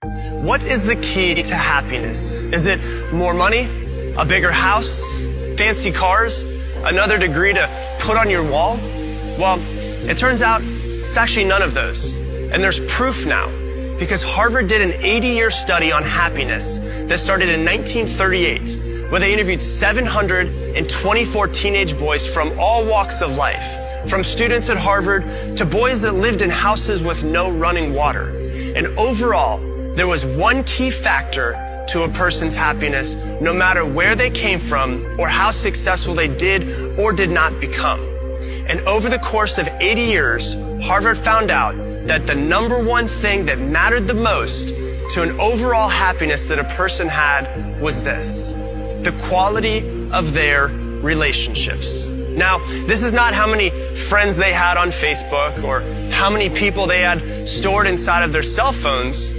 What is the key to happiness? Is it more money, a bigger house, fancy cars, another degree to put on your wall? Well, it turns out it's actually none of those. And there's proof now, because Harvard did an 80-year study on happiness that started in 1938, where they interviewed 724 teenage boys from all walks of life, from students at Harvard to boys that lived in houses with no running water. And overall, there was one key factor to a person's happiness, no matter where they came from or how successful they did or did not become. And over the course of 80 years, Harvard found out that the number one thing that mattered the most to an overall happiness that a person had was this: the quality of their relationships. Now, this is not how many friends they had on Facebook or how many people they had stored inside of their cell phones.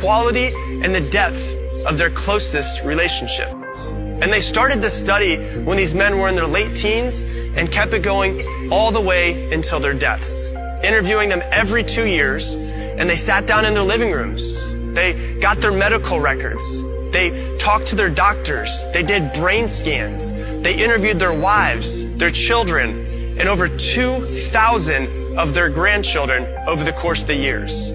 Quality and the depth of their closest relationships. And they started this study when these men were in their late teens and kept it going all the way until their deaths, interviewing them every 2 years. And they sat down in their living rooms. They got their medical records. They talked to their doctors. They did brain scans. They interviewed their wives, their children, and over 2,000 of their grandchildren over the course of the years.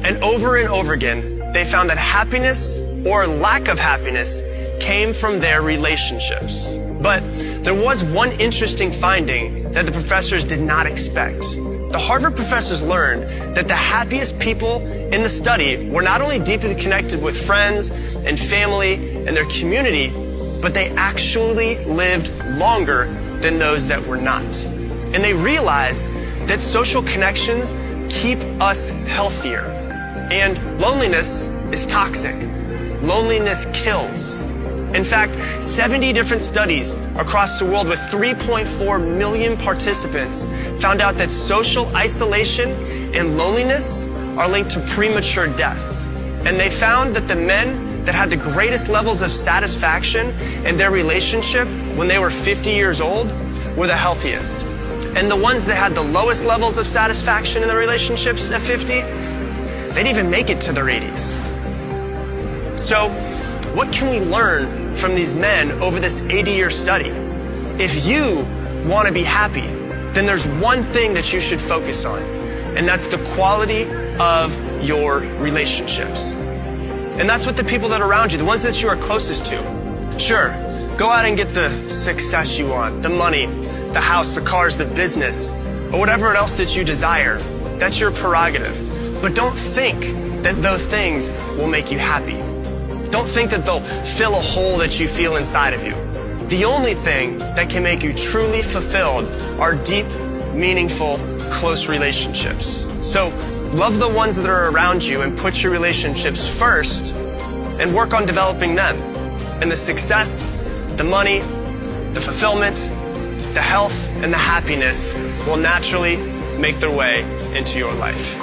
And over again, they found that happiness or lack of happiness came from their relationships. But there was one interesting finding that the professors did not expect. The Harvard professors learned that the happiest people in the study were not only deeply connected with friends and family and their community, but they actually lived longer than those that were not. And they realized that social connections keep us healthier. And loneliness is toxic. Loneliness kills. In fact, 70 different studies across the world with 3.4 million participants found out that social isolation and loneliness are linked to premature death. And they found that the men that had the greatest levels of satisfaction in their relationship when they were 50 years old were the healthiest. And the ones that had the lowest levels of satisfaction in their relationships at 50, they didn't even make it to their 80s. So, what can we learn from these men over this 80-year study? If you want to be happy, then there's one thing that you should focus on, and that's the quality of your relationships. And that's what the people that are around you, the ones that you are closest to. Sure, go out and get the success you want, the money, the house, the cars, the business, or whatever else that you desire. That's your prerogative. But don't think that those things will make you happy. Don't think that they'll fill a hole that you feel inside of you. The only thing that can make you truly fulfilled are deep, meaningful, close relationships. So love the ones that are around you and put your relationships first and work on developing them. And the success, the money, the fulfillment, the health, and the happiness will naturally make their way into your life.